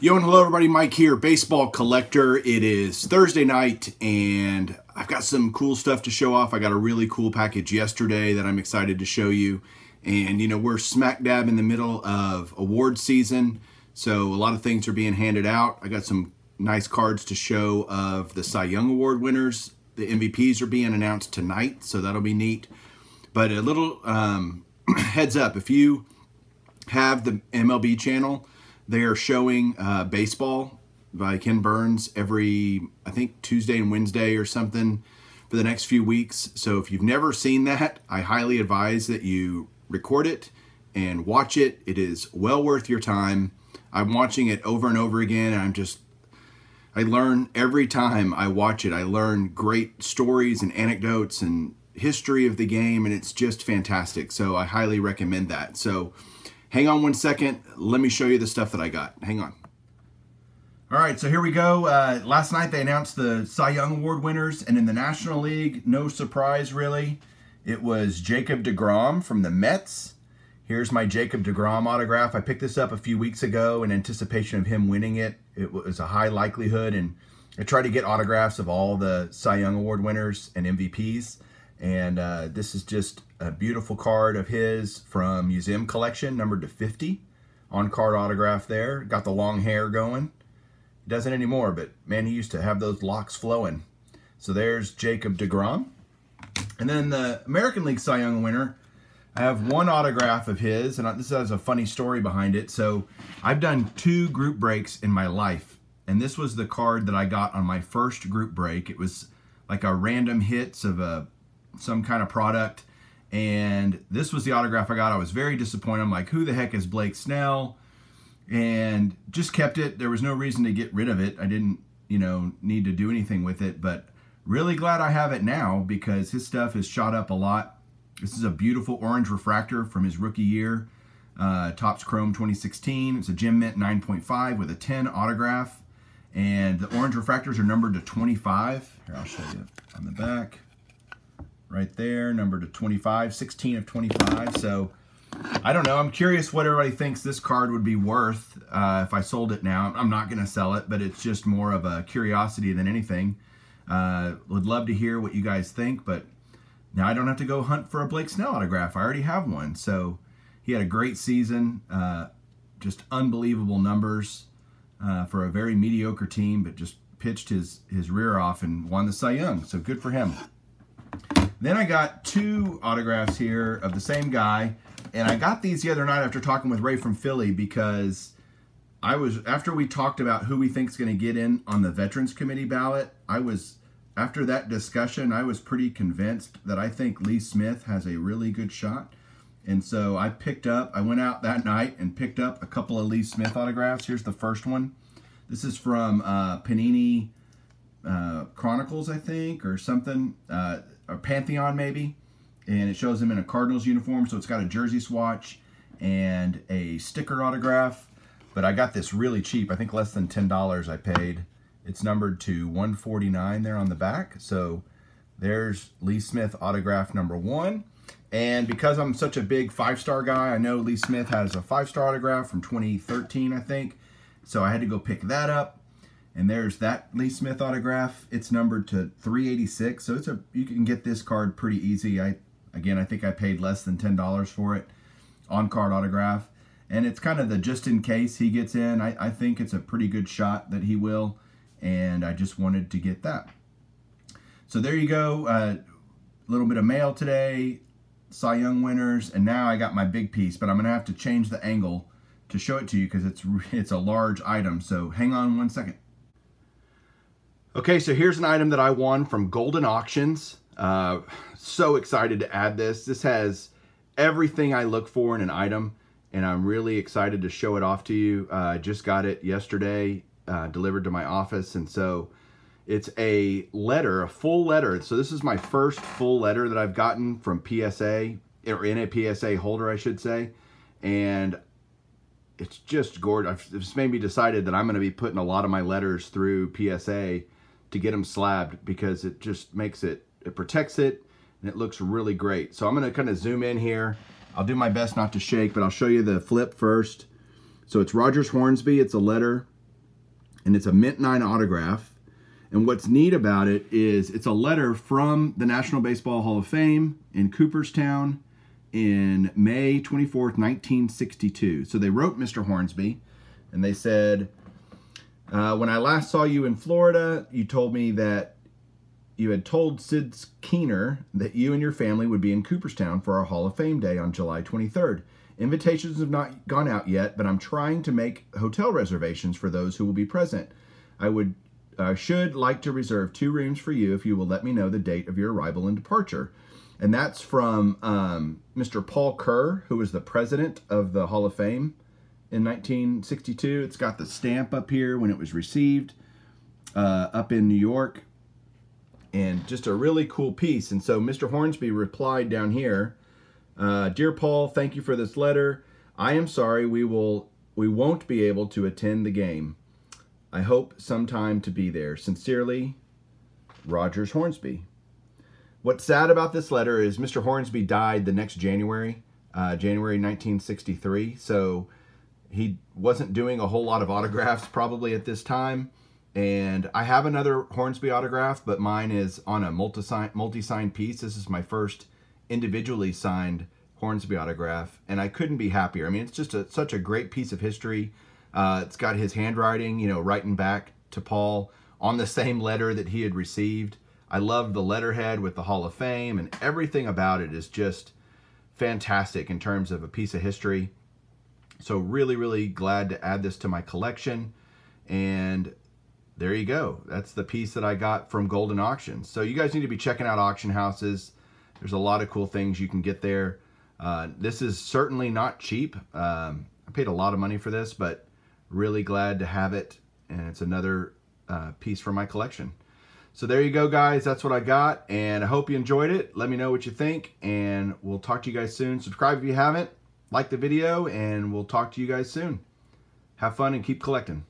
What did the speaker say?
Yo and hello everybody, Mike here, baseball collector. It is Thursday night and I've got some cool stuff to show off. I got a really cool package yesterday that I'm excited to show you. And you know, we're smack dab in the middle of award season, so a lot of things are being handed out. I got some nice cards to show of the Cy Young Award winners. The MVPs are being announced tonight, so that'll be neat. But a little heads up, if you have the MLB channel, they are showing baseball by Ken Burns every, I think, Tuesday and Wednesday or something for the next few weeks. So if you've never seen that, I highly advise that you record it and watch it. It is well worth your time. I'm watching it over and over again, and I learn every time I watch it. I learn great stories and anecdotes and history of the game, and it's just fantastic. So I highly recommend that. So hang on one second. Let me show you the stuff that I got. Hang on. All right, so here we go. Last night they announced the Cy Young Award winners, and in the National League, no surprise really, it was Jacob deGrom from the Mets. Here's my Jacob deGrom autograph. I picked this up a few weeks ago in anticipation of him winning it. It was a high likelihood, and I tried to get autographs of all the Cy Young Award winners and MVPs. And this is just a beautiful card of his from Museum Collection, numbered to 50. On-card autograph there. Got the long hair going. He doesn't anymore, but man, he used to have those locks flowing. So there's Jacob deGrom. And then the American League Cy Young winner, I have one autograph of his, and this has a funny story behind it. So I've done 2 group breaks in my life, and this was the card that I got on my first group break. It was like a random hits of some kind of product, and this was the autograph I got. I was very disappointed. I'm like, who the heck is Blake Snell? And just kept it. There was no reason to get rid of it. I didn't, need to do anything with it, but really glad I have it now because his stuff has shot up a lot. This is a beautiful orange refractor from his rookie year, Topps Chrome 2016. It's a Gem Mint 9.5 with a 10 autograph, and the orange refractors are numbered to 25. Here, I'll show you on the back. Right there, numbered to 25, 16 of 25. So I don't know. I'm curious what everybody thinks this card would be worth if I sold it now. I'm not going to sell it, but it's just more of a curiosity than anything. Would love to hear what you guys think, but now I don't have to go hunt for a Blake Snell autograph. I already have one. So he had a great season, just unbelievable numbers for a very mediocre team, but just pitched his rear off and won the Cy Young. So good for him. Then I got 2 autographs here of the same guy, and I got these the other night after talking with Ray from Philly because after we talked about who we think is going to get in on the Veterans Committee ballot, after that discussion, I was pretty convinced that I think Lee Smith has a really good shot. And so I went out that night and picked up a couple of Lee Smith autographs. Here's the first one. This is from Panini Chronicles, I think, or something. Or Pantheon maybe, and it shows him in a Cardinals uniform, so it's got a jersey swatch and a sticker autograph. But I got this really cheap. I think less than $10 I paid. It's numbered to 149 there on the back. So there's Lee Smith autograph number 1. And because I'm such a big 5-star guy, I know Lee Smith has a 5-star autograph from 2013, I think. So I had to go pick that up. And there's that Lee Smith autograph. It's numbered to 386, so you can get this card pretty easy. Again, I think I paid less than $10 for it. On-card autograph. And it's kind of the just in case he gets in. I think it's a pretty good shot that he will, and I just wanted to get that. So there you go. A little bit of mail today, Cy Young winners, and now I got my big piece, but I'm going to have to change the angle to show it to you because it's a large item. So hang on one second. Okay, so here's an item that I won from Golden Auctions. So excited to add this. This has everything I look for in an item, and I'm really excited to show it off to you. I just got it yesterday, delivered to my office, and so it's a letter, a full letter. So this is my first full letter that I've gotten from PSA, or in a PSA holder, I should say, and it's just gorgeous. It's made me decided that I'm going to be putting a lot of my letters through PSA to get them slabbed because it just makes it protects it, and it looks really great. So I'm going to kind of zoom in here. I'll do my best not to shake, but I'll show you the flip first. So it's Rogers Hornsby. It's a letter and it's a Mint 9 autograph. And what's neat about it is it's a letter from the National Baseball Hall of Fame in Cooperstown in May 24th, 1962. So they wrote Mr. Hornsby, and they said, when I last saw you in Florida, you told me that you had told Sid Keener that you and your family would be in Cooperstown for our Hall of Fame Day on July 23rd. Invitations have not gone out yet, but I'm trying to make hotel reservations for those who will be present. I should like to reserve 2 rooms for you if you will let me know the date of your arrival and departure. And that's from Mr. Paul Kerr, who was the president of the Hall of Fame in 1962. It's got the stamp up here when it was received up in New York. And just a really cool piece. And so Mr. Hornsby replied down here, Dear Paul, thank you for this letter. I am sorry we won't be able to attend the game. I hope sometime to be there. Sincerely, Rogers Hornsby. What's sad about this letter is Mr. Hornsby died the next January, January 1963. So he wasn't doing a whole lot of autographs probably at this time. And I have another Hornsby autograph, but mine is on a multi-signed piece. This is my first individually signed Hornsby autograph, and I couldn't be happier. I mean, it's just such a great piece of history. It's got his handwriting, you know, writing back to Paul on the same letter that he had received. I love the letterhead with the Hall of Fame, and everything about it is just fantastic in terms of a piece of history. So really, really glad to add this to my collection. And there you go. That's the piece that I got from Golden Auctions. So you guys need to be checking out auction houses. There's a lot of cool things you can get there. This is certainly not cheap. I paid a lot of money for this, but really glad to have it. And it's another piece from my collection. So there you go, guys. That's what I got. And I hope you enjoyed it. Let me know what you think. And we'll talk to you guys soon. Subscribe if you haven't. Like the video. And we'll talk to you guys soon. Have fun and keep collecting.